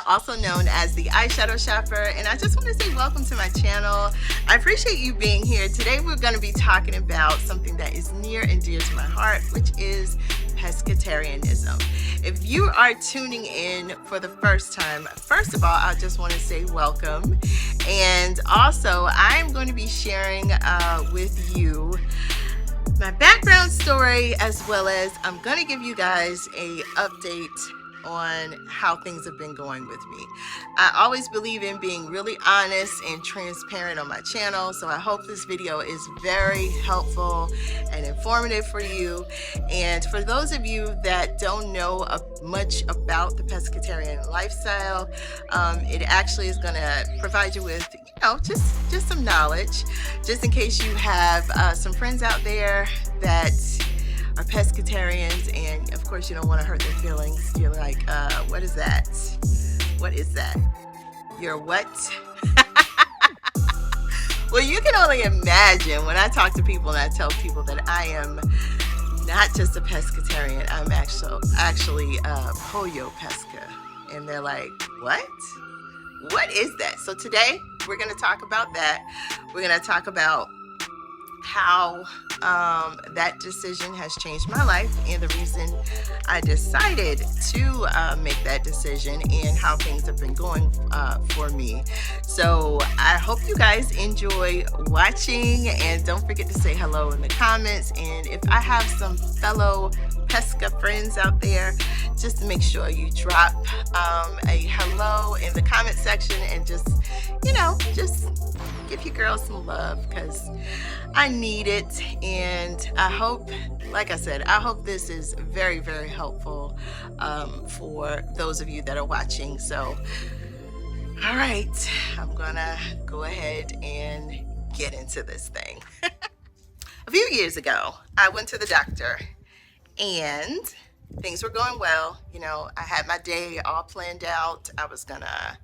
Also known as the eyeshadow shopper, and I just want to say welcome to my channel. I appreciate you being here. Today we're going to be talking about something that is near and dear to my heart, which is pescatarianism. If you are tuning in for the first time, first of all, I just want to say welcome, and also I'm going to be sharing with you my background story, as well as I'm going to give you guys a update on how things have been going with me. I always believe in being really honest and transparent on my channel, so I hope this video is very helpful and informative for you. And for those of you that don't know much about the pescatarian lifestyle, it actually is going to provide you with, just some knowledge, just in case you have some friends out there that are pescatarians, and of course you don't want to hurt their feelings. You're like, what is that? What is that? You're what? Well, you can only imagine when I talk to people and I tell people that I am not just a pescatarian, I'm actually pollo-pesca. And they're like, what? What is that? So today we're going to talk about that. We're going to talk about how that decision has changed my life, and the reason I decided to make that decision, and how things have been going for me. So I hope you guys enjoy watching, and don't forget to say hello in the comments. And if I have some fellow pesca friends out there, just make sure you drop a hello in the comment section, and just give your girls some love, because I need it. And I hope, like I said, I hope this is very, very helpful for those of you that are watching. So, all right, I'm gonna go ahead and get into this thing. A few years ago, I went to the doctor, and things were going well. I had my day all planned out. I was gonna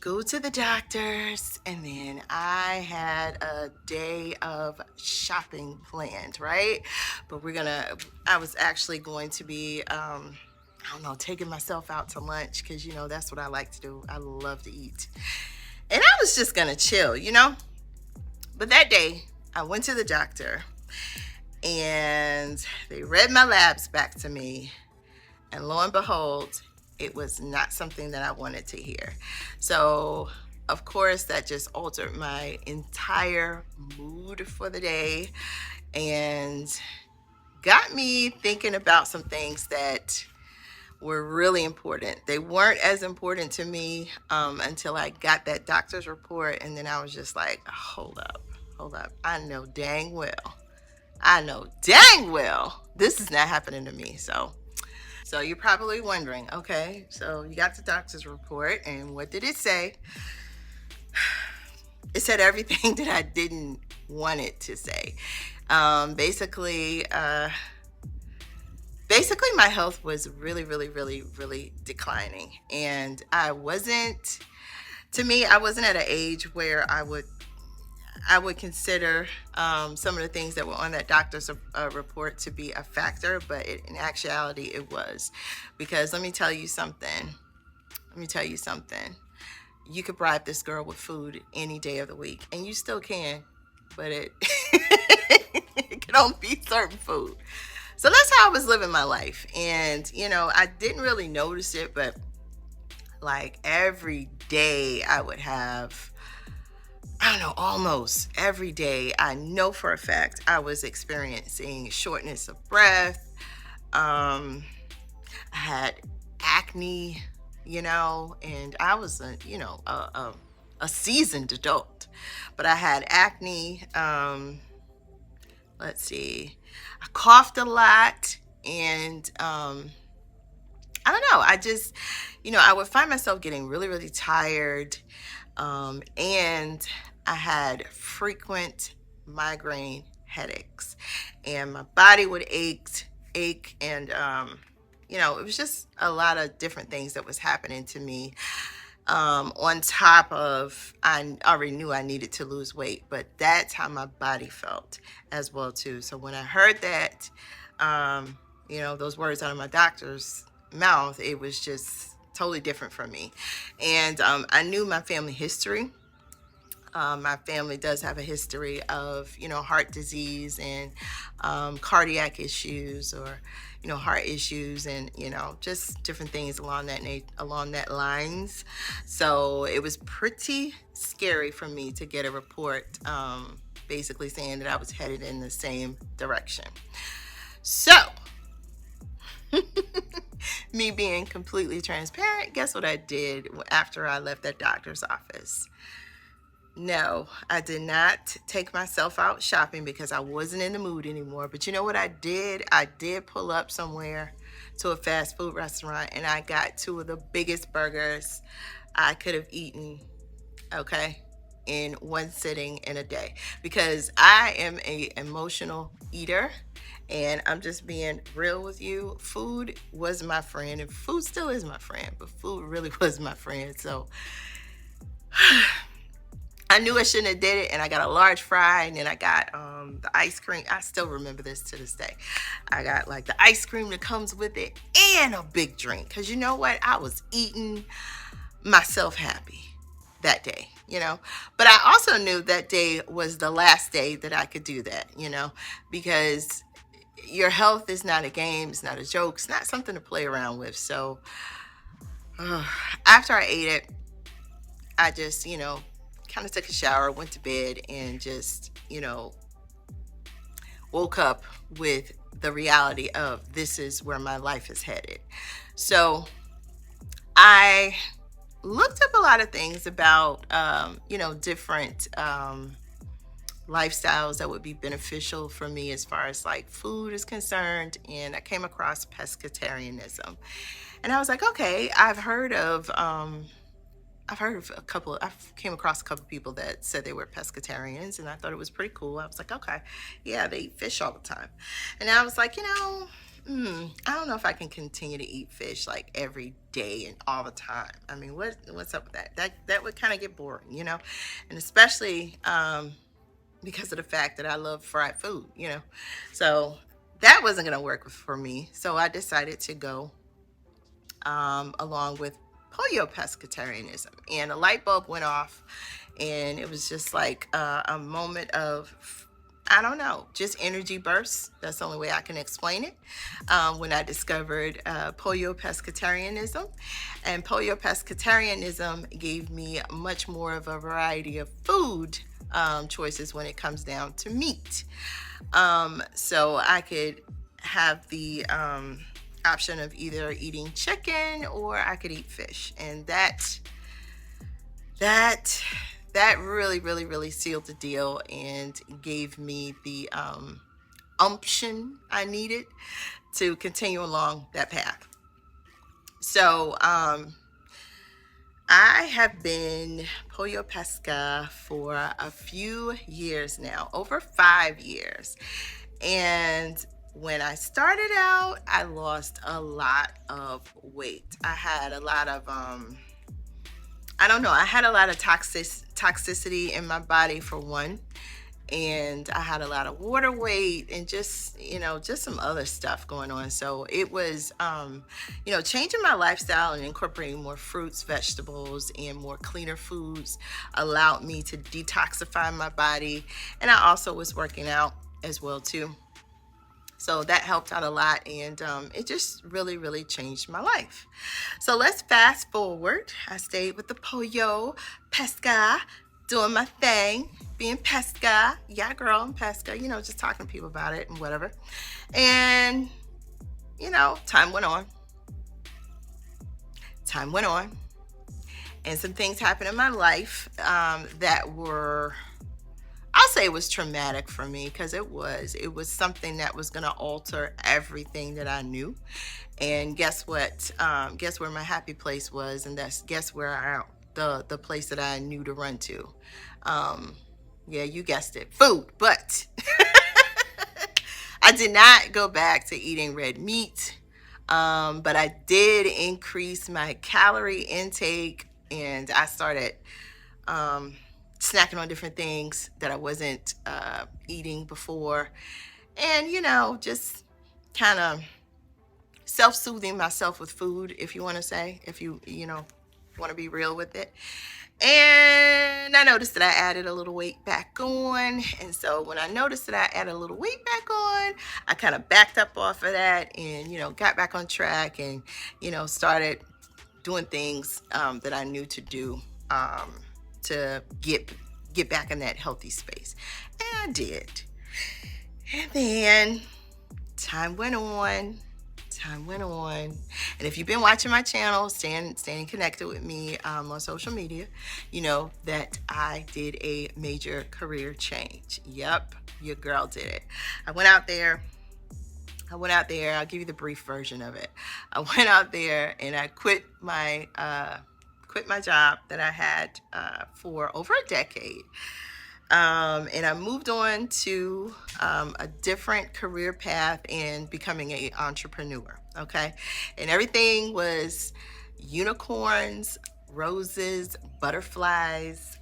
go to the doctor's, and then I had a day of shopping planned, right? But I was actually going to be, taking myself out to lunch, because, that's what I like to do. I love to eat. And I was just gonna chill, But that day, I went to the doctor, and they read my labs back to me, and lo and behold, it was not something that I wanted to hear. So, of course, that just altered my entire mood for the day, and got me thinking about some things that were really important. They weren't as important to me until I got that doctor's report, and then I was just like, hold up. I know dang well this is not happening to me. So you're probably wondering, okay, so you got the doctor's report, and what did it say? It said everything that I didn't want it to say. Basically, my health was really, really, really, really declining. And I wasn't at an age where I would consider some of the things that were on that doctor's report to be a factor, but in actuality it was. Because let me tell you something. You could bribe this girl with food any day of the week, and you still can, but it can only be certain food. So that's how I was living my life. And I didn't really notice it, but like every day I would have, almost every day, I know for a fact I was experiencing shortness of breath. I had acne, and I was a seasoned adult, but I had acne. Let's see, I coughed a lot, and I don't know. I just, I would find myself getting really, really tired. And I had frequent migraine headaches, and my body would ache, and it was just a lot of different things that was happening to me. On top of, I already knew I needed to lose weight, but that's how my body felt as well too. So when I heard that, those words out of my doctor's mouth, it was just totally different from me. And I knew my family history. My family does have a history of, heart disease and cardiac issues, or, heart issues, and, just different things along that lines. So it was pretty scary for me to get a report, basically saying that I was headed in the same direction. So, me being completely transparent, guess what I did after I left that doctor's office? No, I did not take myself out shopping because I wasn't in the mood anymore. But you know what I did? I did pull up somewhere to a fast food restaurant, and I got two of the biggest burgers I could have eaten, okay, in one sitting in a day, because I am a emotional eater. And I'm just being real with you. Food was my friend, and food still is my friend, but food really was my friend. So I knew I shouldn't have did it, and I got a large fry, and then I got the ice cream. I still remember this to this day. I got like the ice cream that comes with it and a big drink, because you know what? I was eating myself happy that day, But I also knew that day was the last day that I could do that, because your health is not a game, it's not a joke, it's not something to play around with. So after I ate it, I just, kind of took a shower, went to bed, and just, woke up with the reality of this is where my life is headed. So I looked up a lot of things about, different lifestyles that would be beneficial for me as far as like food is concerned. And I came across pescatarianism. And I was like, okay, I came across a couple people that said they were pescatarians, and I thought it was pretty cool. I was like, okay, yeah, they eat fish all the time. And I was like, I don't know if I can continue to eat fish like every day and all the time. I mean, what's up with that? That would kind of get boring, and especially because of the fact that I love fried food, So that wasn't going to work for me. So I decided to go along with pollo-pescatarianism, and a light bulb went off, and it was just like a moment of, I don't know, just energy bursts. That's the only way I can explain it. When I discovered pollo-pescatarianism, and pollo-pescatarianism gave me much more of a variety of food choices when it comes down to meat. So I could have the option of either eating chicken or I could eat fish, and that really, really, really sealed the deal and gave me the umption I needed to continue along that path. So I have been pollo pesca for a few years now, over 5 years, and when I started out, I lost a lot of weight. I had a lot of, I had a lot of toxicity in my body, for one. And I had a lot of water weight and just some other stuff going on. So it was, changing my lifestyle and incorporating more fruits, vegetables, and more cleaner foods allowed me to detoxify my body. And I also was working out as well, too. So that helped out a lot, and it just really, really changed my life. So let's fast forward. I stayed with the pollo pesca, doing my thing, being pesca. Yeah, girl, I'm pesca, just talking to people about it and whatever. And, time went on. And some things happened in my life that were, I'll say it was traumatic for me because it was something that was going to alter everything that I knew. And guess what? Guess where my happy place was, and that's guess where the place that I knew to run to. Um, yeah, you guessed it, food. But I did not go back to eating red meat. But I did increase my calorie intake, and I started um, snacking on different things that I wasn't eating before, and just kind of self-soothing myself with food, if you want to say, if you want to be real with it. And I noticed that I added a little weight back on. And so when I noticed that I added a little weight back on, I kind of backed up off of that and got back on track, and started doing things that I knew to do, to get back in that healthy space. And I did. And then time went on. Time went on. And if you've been watching my channel, staying connected with me on social media, you know that I did a major career change. Yep, your girl did it. I went out there. I'll give you the brief version of it. I went out there and I quit my job that I had for over a decade. And I moved on to a different career path in becoming an entrepreneur. Okay. And everything was unicorns, roses, butterflies,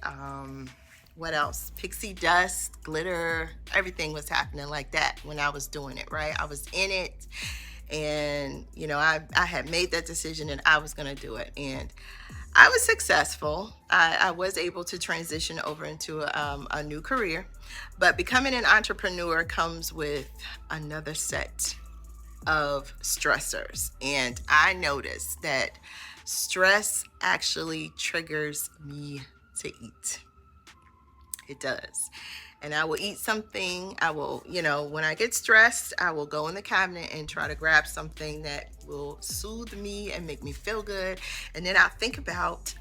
what else? Pixie dust, glitter, everything was happening like that when I was doing it, right? I was in it, and I had made that decision and I was going to do it. And I was successful. I was able to transition over into a new career, but becoming an entrepreneur comes with another set of stressors. And I noticed that stress actually triggers me to eat. It does. And I will eat something. I will, when I get stressed, I will go in the cabinet and try to grab something that will soothe me and make me feel good. And then I'll think about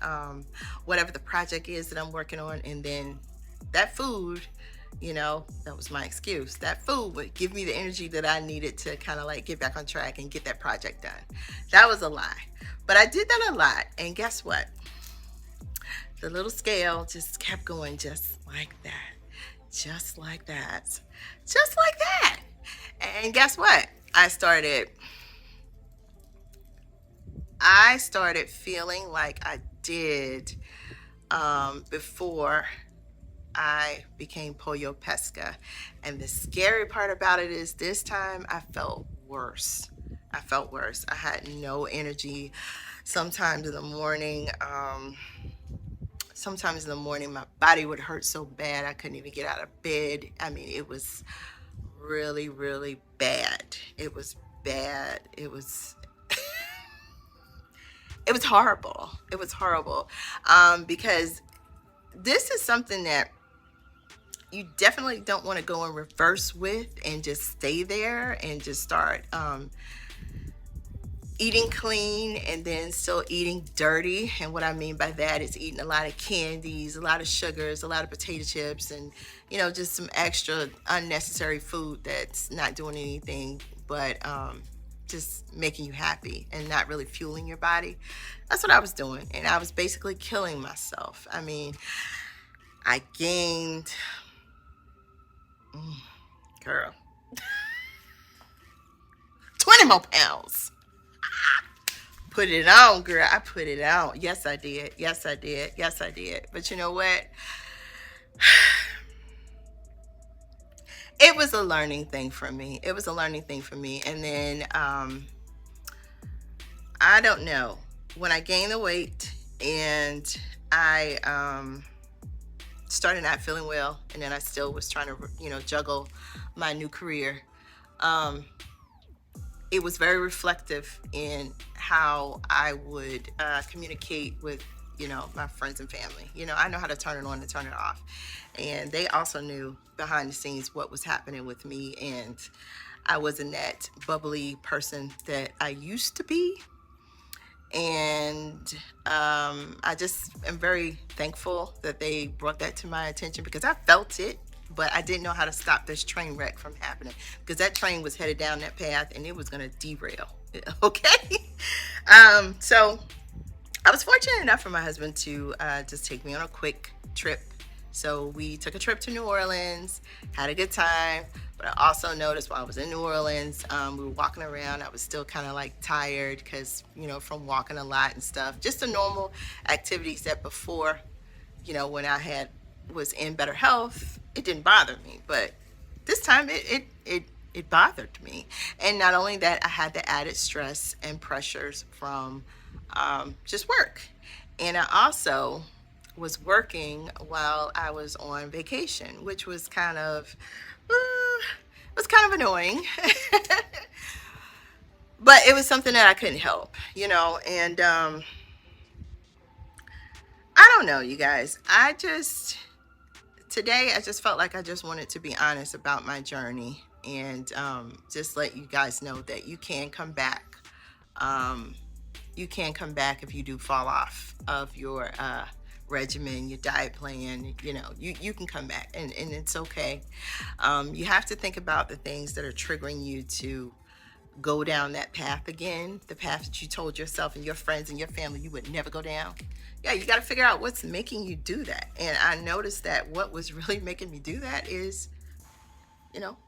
whatever the project is that I'm working on. And then that food, that was my excuse. That food would give me the energy that I needed to kind of like get back on track and get that project done. That was a lie. But I did that a lot. And guess what? The little scale just kept going just like that. Just like that. Just like that. And guess what? I started feeling like I did before I became pollo-pesca. And the scary part about it is this time I felt worse. I had no energy. Sometimes in the morning, my body would hurt so bad I couldn't even get out of bed. I mean, it was really, really bad. It was bad. It was horrible. It was horrible. Because this is something that you definitely don't want to go in reverse with and just stay there and just start eating clean and then still eating dirty. And what I mean by that is eating a lot of candies, a lot of sugars, a lot of potato chips, and just some extra unnecessary food that's not doing anything but just making you happy and not really fueling your body. That's what I was doing, and I was basically killing myself. I mean, I gained girl 20 more pounds. Put it on, girl. I put it on. Yes, I did. Yes, I did. Yes, I did. But you know what? It was a learning thing for me. And then I don't know. When I gained the weight and I started not feeling well, and then I still was trying to, juggle my new career. It was very reflective in how I would communicate with, my friends and family. I know how to turn it on and turn it off. And they also knew behind the scenes what was happening with me. And I wasn't that bubbly person that I used to be. And I just am very thankful that they brought that to my attention because I felt it, but I didn't know how to stop this train wreck from happening because that train was headed down that path and it was going to derail. Okay. So I was fortunate enough for my husband to just take me on a quick trip. So we took a trip to New Orleans, had a good time. But I also noticed while I was in New Orleans, we were walking around. I was still kind of like tired because, from walking a lot and stuff. Just the normal activities that before, when I was in better health, it didn't bother me. But this time it bothered me. And not only that, I had the added stress and pressures from just work. And I also was working while I was on vacation, which was kind of annoying. But it was something that I couldn't help. And I don't know, you guys. Today I just felt like I just wanted to be honest about my journey and just let you guys know that you can come back. Um, you can come back if you do fall off of your regimen, your diet plan. You can come back, and it's okay. You have to think about the things that are triggering you to go down that path again, the path that you told yourself and your friends and your family you would never go down. Yeah, you got to figure out what's making you do that. And I noticed that what was really making me do that is,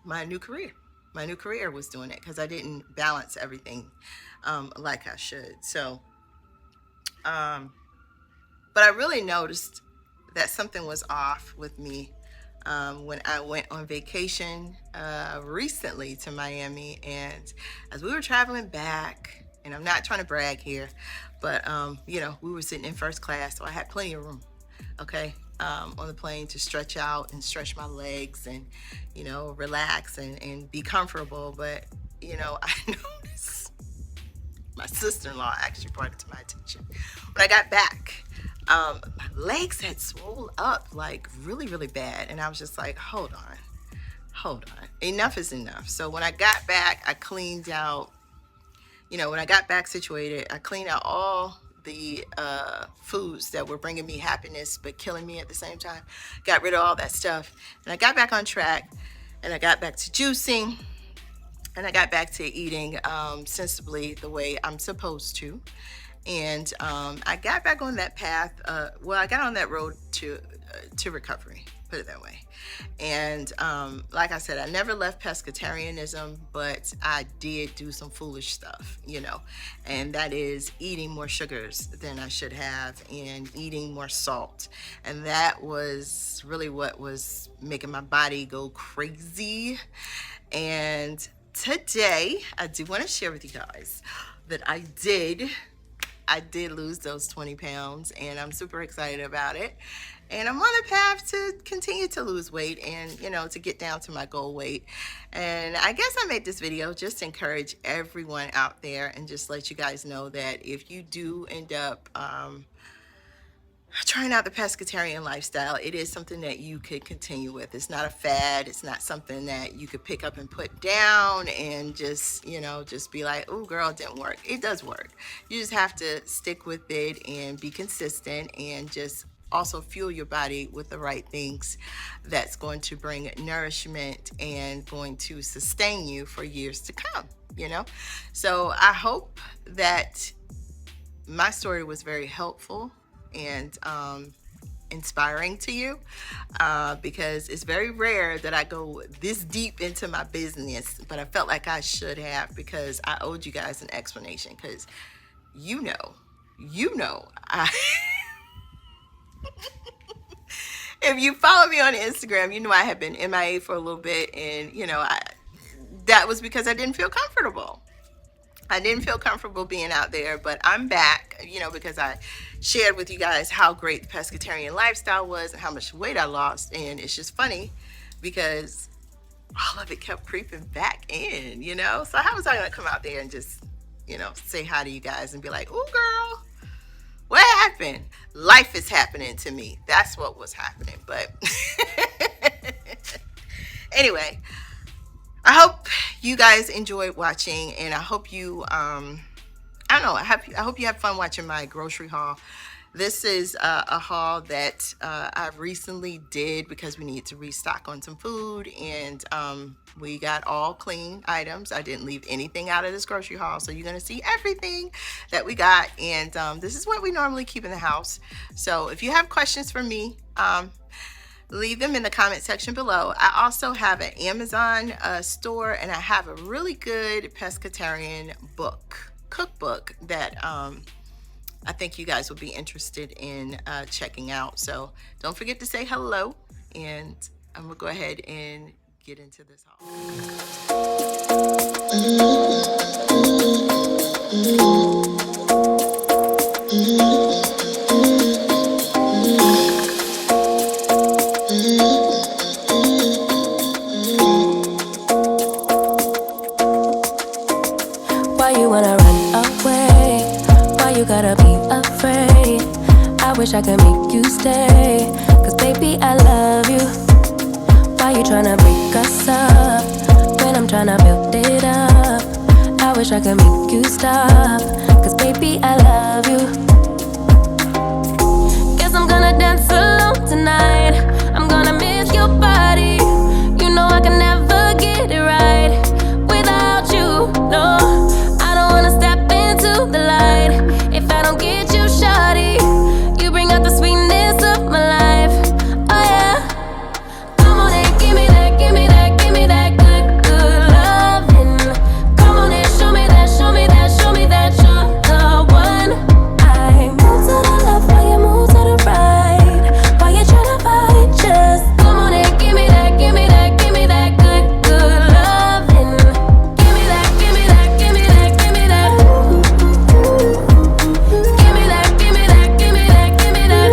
my new career. My new career was doing it because I didn't balance everything like I should. So, um, but I really noticed that something was off with me when I went on vacation recently to Miami. And as we were traveling back, and I'm not trying to brag here, but we were sitting in first class, so I had plenty of room. Okay. On the plane to stretch out and stretch my legs and, relax and be comfortable. But, I noticed my sister-in-law actually brought it to my attention. When I got back, my legs had swollen up like really, really bad. And I was just like, hold on, enough is enough. So when I got back, I cleaned out, when I got back situated, I cleaned out all the foods that were bringing me happiness but killing me at the same time. Got rid of all that stuff. And I got back on track, and I got back to juicing, and I got back to eating sensibly the way I'm supposed to. And I got back on that path. I got on that road to recovery, put it that way. And like I said, I never left pescatarianism, but I did do some foolish stuff, and that is eating more sugars than I should have and eating more salt. And that was really what was making my body go crazy. And today, I do want to share with you guys that I did lose those 20 pounds, and I'm super excited about it. And I'm on a path to continue to lose weight and, to get down to my goal weight. And I guess I made this video just to encourage everyone out there and just let you guys know that if you do end up trying out the pescatarian lifestyle, it is something that you could continue with. It's not a fad. It's not something that you could pick up and put down and just be like, oh girl, it didn't work. It does work. You just have to stick with it and be consistent and just also fuel your body with the right things that's going to bring nourishment and going to sustain you for years to come. So I hope that my story was very helpful and inspiring to you, because it's very rare that I go this deep into my business, but I felt like I should have, because I owed you guys an explanation, because I if you follow me on Instagram, I had been MIA for a little bit, and that was because I didn't feel comfortable. I didn't feel comfortable being out there, but I'm back, because I shared with you guys how great the pescatarian lifestyle was and how much weight I lost. And it's just funny because all of it kept creeping back in, So how was I going to come out there and just, say hi to you guys and be like, "Ooh, girl, what happened?" Life is happening to me. That's what was happening. But anyway, I hope you guys enjoyed watching, and I hope you, I don't know, I hope you have fun watching my grocery haul. This is a haul that I recently did because we need to restock on some food, and we got all clean items. I didn't leave anything out of this grocery haul, so you're gonna see everything that we got, and this is what we normally keep in the house. So if you have questions for me, leave them in the comment section below. I also have an Amazon store, and I have a really good pescatarian cookbook that I think you guys will be interested in checking out. So don't forget to say hello, and I'm gonna go ahead and get into this haul. Why you wanna run away? Why you gotta be afraid? I wish I could make you stay, cause baby I love you. Why you tryna break us up when I'm tryna build it up? I wish I could make you stop, cause baby I love you. Guess I'm gonna dance alone tonight. I'm gonna miss your body. You know I can never get it right without you, no. I don't wanna step into the light if I don't get you, shawty. You bring out the sweetness of my life, oh yeah. Come on and give me that, give me that, give me that good, good loving. Come on and show me that, show me that, show me that you're the one. I move to the left while you move to the right. Why you tryna fight? Just come on and give me that, give me that, give me that good, good loving. Give me that, give me that, give me that, give me that. Give me that, give me that, give me that, give me that.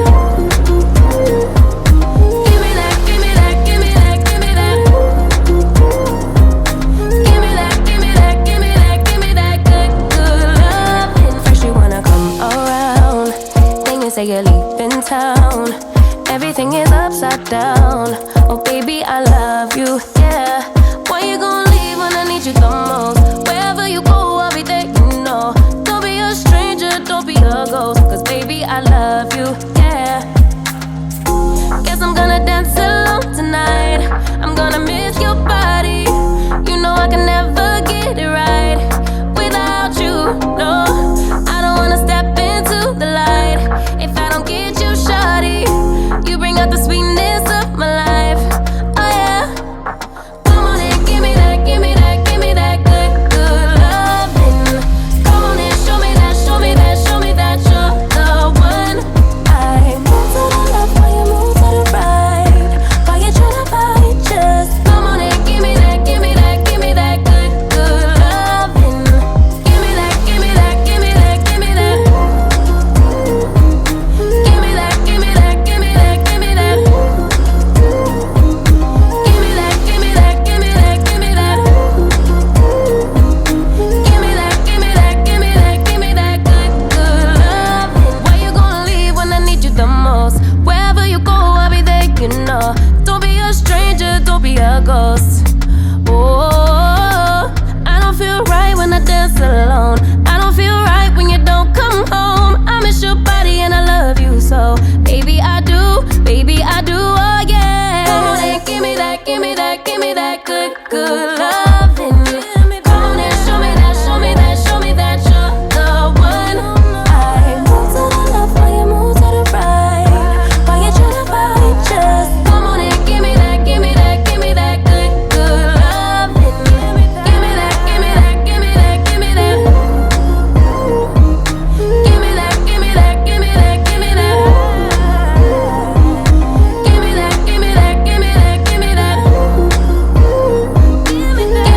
Give me that, give me that, give me that, give me that. Give me that, give me that, give me that, give me that good, good loving. First you wanna come around, then you say you're leaving town. Everything is upside down. Oh baby, I love you, yeah. Why you gon' leave when I need you the most? Wherever you go, I'll be there, you know. Don't be a stranger, don't be a ghost, cause baby, I love you, yeah. Guess I'm gonna dance alone tonight. I'm gonna miss your body. You know I can never get it right without you, no. I don't wanna step into the light if I don't get you, shawty. You bring out the sweetness of my life, oh yeah. Come on and give me that, give me that, give me that good, good loving. Come on and show me that, show me that, show me that you're the one. I move to the left while you move to the right. Why you tryna fight? Just come on and give me that, give me that, give me that good, good loving. Give me that, give me that, give me that, give me that. Give me that, give me that, give me that, give me that. Give me that, give me that, give me that, give me that. Give me that, give me that, give me that, give me that good, good loving. Why you gonna leave when I need you the most? Wherever you go, I'll be there, you know. Don't be a stranger, don't be a ghost. Oh, I don't feel right when I dance alone. I don't feel right when you don't come home. I miss your body and I love you so. Baby, I do, oh yeah. Come on and give me that, give me that, give me that good, good loving. Come on and show me that, show me that, show me that you're the one. I move to the left while you move to the right. Why you tryna fight? Just come on and give me that, give me that, give me that good, good loving. Give me that, give me that, give me that, give me that. Give me that, give me that, give me that, give me that. Give me that, give me that, give me that, give me that. Give me that.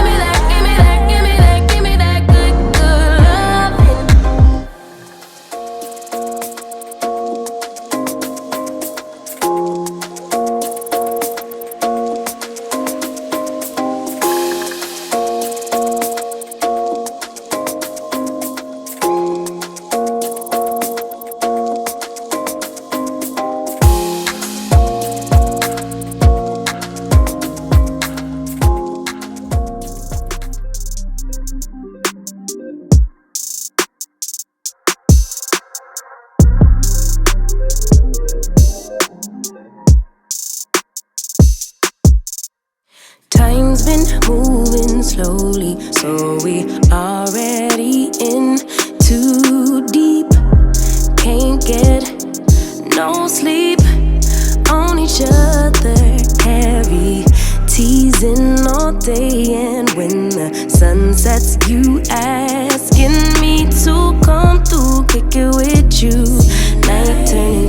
things been moving slowly, so we already in too deep. Can't get no sleep on each other, heavy teasing all day, and when the sun sets, you asking me to come through, kick it with you. Night turning